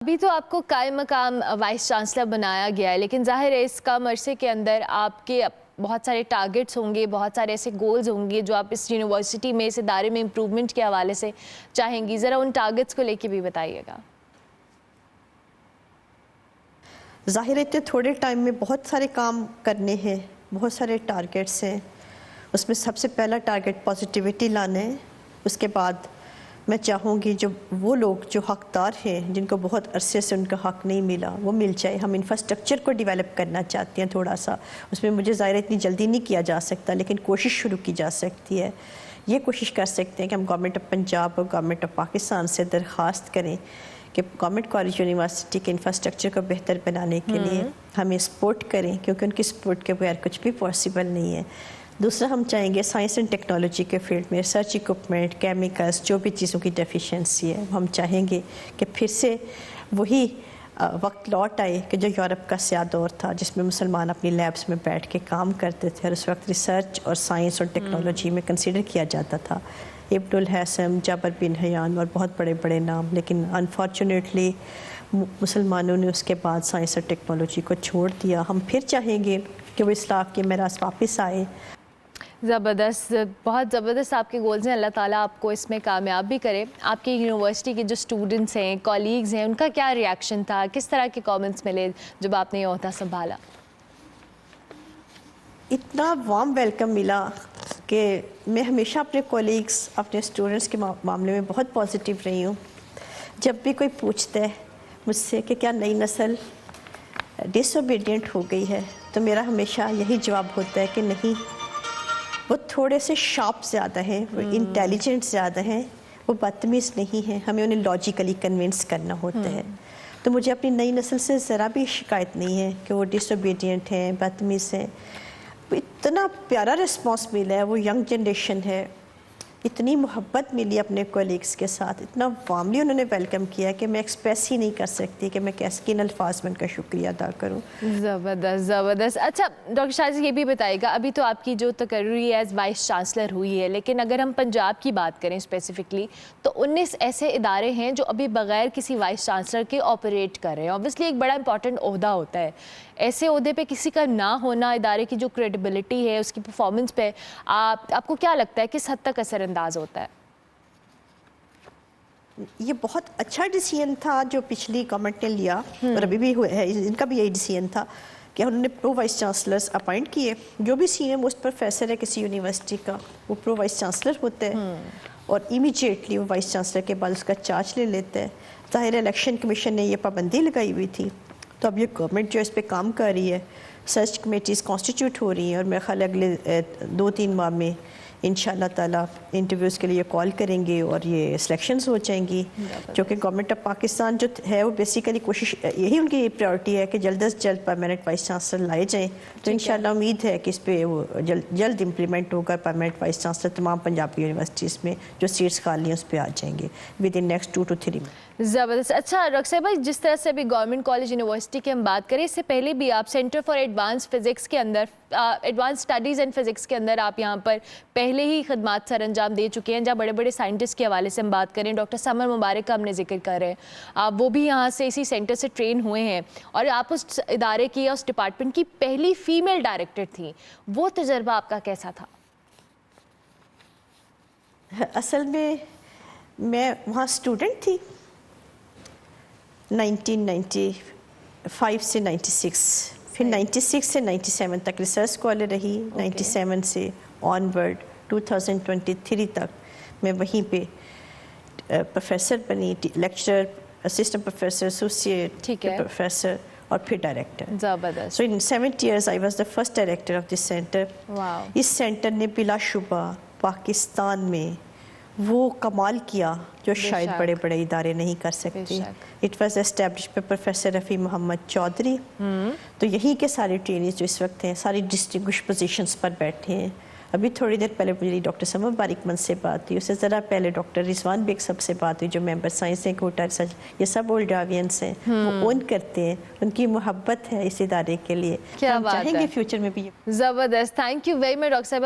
ابھی تو آپ کو قائم مقام وائس چانسلر بنایا گیا ہے، لیکن ظاہر ہے اس کم عرصے کے اندر آپ کے بہت سارے ٹارگٹس ہوں گے، بہت سارے ایسے گولز ہوں گے جو آپ اس یونیورسٹی میں، اس ادارے میں امپروومنٹ کے حوالے سے چاہیں گی. ذرا ان ٹارگٹس کو لے کے بھی بتائیے گا. ظاہر ہے کہ تھوڑے ٹائم میں بہت سارے کام کرنے ہیں، بہت سارے ٹارگٹس ہیں. اس میں سب سے پہلا ٹارگٹ پازیٹیوٹی لانا ہے. اس کے بعد میں چاہوں گی جو وہ لوگ جو حقدار ہیں، جن کو بہت عرصے سے ان کا حق نہیں ملا، وہ مل جائے. ہم انفراسٹرکچر کو ڈیولپ کرنا چاہتے ہیں تھوڑا سا. اس میں مجھے ظاہر اتنی جلدی نہیں کیا جا سکتا، لیکن کوشش شروع کی جا سکتی ہے. یہ کوشش کر سکتے ہیں کہ ہم گورنمنٹ آف پنجاب اور گورنمنٹ آف پاکستان سے درخواست کریں کہ گورنمنٹ کالج یونیورسٹی کے انفراسٹرکچر کو بہتر بنانے کے لیے ہمیں سپورٹ کریں، کیونکہ ان کی سپورٹ کے بغیر کچھ بھی پاسبل نہیں ہے. دوسرا، ہم چاہیں گے سائنس اینڈ ٹیکنالوجی کے فیلڈ میں ریسرچ اکوپمنٹ، کیمیکلز، جو بھی چیزوں کی ڈیفیشنسی ہے، ہم چاہیں گے کہ پھر سے وہی وقت لوٹ آئے کہ جو یورپ کا سیاہ دور تھا، جس میں مسلمان اپنی لیبس میں بیٹھ کے کام کرتے تھے اور اس وقت ریسرچ اور سائنس اور ٹیکنالوجی میں کنسیڈر کیا جاتا تھا. ابن الحسن، جابر بن حیان اور بہت بڑے بڑے نام. لیکن انفارچونیٹلی مسلمانوں نے اس کے بعد سائنس اور ٹیکنالوجی کو چھوڑ دیا. ہم پھر چاہیں گے کہ وہ اصلاح کے میراث واپس آئے. زبردست، بہت زبردست آپ کے گولز ہیں. اللہ تعالیٰ آپ کو اس میں کامیاب بھی کرے. آپ کی یونیورسٹی کے جو اسٹوڈنٹس ہیں، کولیگز ہیں، ان کا کیا ریاکشن تھا؟ کس طرح کے کامنٹس ملے جب آپ نے یہ عہدہ سنبھالا؟ اتنا وارم ویلکم ملا کہ میں ہمیشہ اپنے کولیگز، اپنے اسٹوڈنٹس کے معاملے میں بہت پازیٹیو رہی ہوں. جب بھی کوئی پوچھتا ہے مجھ سے کہ کیا نئی نسل ڈس اوبیڈینٹ ہو گئی ہے، تو میرا ہمیشہ یہی جواب ہوتا ہے کہ نہیں، وہ تھوڑے سے شارپ زیادہ ہیں، وہ انٹیلیجنٹ زیادہ ہیں، وہ بدتمیز نہیں ہیں. ہمیں انہیں لاجیکلی کنونس کرنا ہوتا ہے. تو مجھے اپنی نئی نسل سے ذرا بھی شکایت نہیں ہے کہ وہ ڈس اوبیڈینٹ ہیں، بدتمیز ہیں. اتنا پیارا رسپانس ملا ہے، وہ ینگ جنریشن ہے، اتنی محبت ملی اپنے کولیگز کے ساتھ، اتنا وارملی انہوں نے ویلکم کیا کہ میں ایکسپریس ہی نہیں کر سکتی کہ میں کیسے کن الفاظ میں ان کا شکریہ ادا کروں. زبردست زبردست. اچھا ڈاکٹر شاہ جی، یہ بھی بتائیے گا، ابھی تو آپ کی جو تقرری ایز وائس چانسلر ہوئی ہے، لیکن اگر ہم پنجاب کی بات کریں اسپیسیفکلی، تو 19 ایسے ادارے ہیں جو ابھی بغیر کسی وائس چانسلر کے آپریٹ کر رہے ہیں. اوبویسلی ایک بڑا امپورٹنٹ عہدہ ہوتا ہے. ایسے عہدے پہ کسی کا نہ ہونا ادارے کی جو کریڈیبلٹی ہے، اس کی پرفارمنس پہ آپ کو کیا لگتا ہے کس حد تک اثر انداز ہوتا ہے؟ یہ بہت اچھا ڈیسیژن تھا جو پچھلی گورنمنٹ نے لیا، اور ابھی بھی ہے، ان کا بھی یہی ڈیسیژن تھا کہ انہوں نے پرو وائس چانسلرز اپائنٹ کیے. جو بھی سینئر موسٹ پروفیسر ہے کسی یونیورسٹی کا، وہ پرو وائس چانسلر ہوتا ہے، اور امیجیٹلی وہ وائس چانسلر کے بعد اس کا چارج لے لیتا ہے. ظاہر الیکشن کمیشن نے یہ پابندی لگائی ہوئی تھی، تو اب یہ گورنمنٹ جو اس پہ کام کر رہی ہے، سرچ کمیٹیز کانسٹیٹیوٹ ہو رہی ہیں، اور میرے خیال اگلے 2-3 ماہ میں انشاءاللہ تعالیٰ انٹرویوز کے لیے کال کریں گے اور یہ سلیکشنز ہو جائیں گی. کیونکہ گورنمنٹ آف پاکستان جو ہے، وہ بیسیکلی کوشش، یہی ان کی پریورٹی ہے کہ جلد از جلد پرماننٹ وائس چانسلر لائے جائیں. تو انشاءاللہ امید ہے کہ اس پہ وہ جلد امپلیمنٹ ہوگا. پرماننٹ وائس چانسلر تمام پنجابی یونیورسٹیز میں جو سیٹس خالی ہیں اس پہ آ جائیں گے with in next 2 to 3 month. زبردست. اچھا رقصہ بھائی، جس طرح سے ابھی گورنمنٹ کالج یونیورسٹی کی ہم بات کریں، اس سے پہلے بھی آپ سینٹر فار ایڈوانس فزکس کے اندر، ایڈوانس اسٹڈیز اینڈ فزکس کے اندر آپ یہاں پر پہلے ہی خدمات سر انجام دے چکے ہیں. جہاں بڑے بڑے سائنٹسٹ کے حوالے سے ہم بات کریں، ڈاکٹر سمر مبارک کا ہم نے ذکر کر رہے ہیں، وہ بھی یہاں سے اسی سینٹر سے ٹرین ہوئے ہیں، اور آپ اس ادارے کی یا اس ڈپارٹمنٹ کی پہلی فیمیل ڈائریکٹر تھیں. وہ تجربہ آپ کا کیسا تھا؟ اصل میں وہاں اسٹوڈنٹ تھی 1995 سے 96، پھر 96 سے 97 تک ریسرچ اسکالر رہی. 97 سے آن ورڈ 2023 تک میں وہیں پہ پروفیسر بنی، lecturer, assistant professor, associate professor, اور پھر ڈائریکٹر. زبردست. سو ان 7 years I was the first director of this center. اس سینٹر نے بلا شبہ پاکستان میں وہ کمال کیا جو شاید بڑے بڑے ادارے نہیں کر سکتے. It was established by professor Rafi Muhammad Chaudhry. تو یہیں کے سارے ٹرینرز جو اس وقت ہیں، ساری ڈسٹنگوش پوزیشنز پر بیٹھے ہیں. ابھی تھوڑی دیر پہلے میری ڈاکٹر سمر مبارک من سے بات ہوئی، اس سے ذرا پہلے ڈاکٹر رضوان بیگ صاحب سے بات ہوئی جو ممبر سائنس ہیں، کوٹا ریسرچ. یہ سب اولڈاوینس ہیں، وہ اون کرتے ہیں، ان کی محبت ہے اس ادارے کے لیے. ہم چاہیں گے فیوچر میں بھی. زبردست. Thank you very much doctor صاحبہ.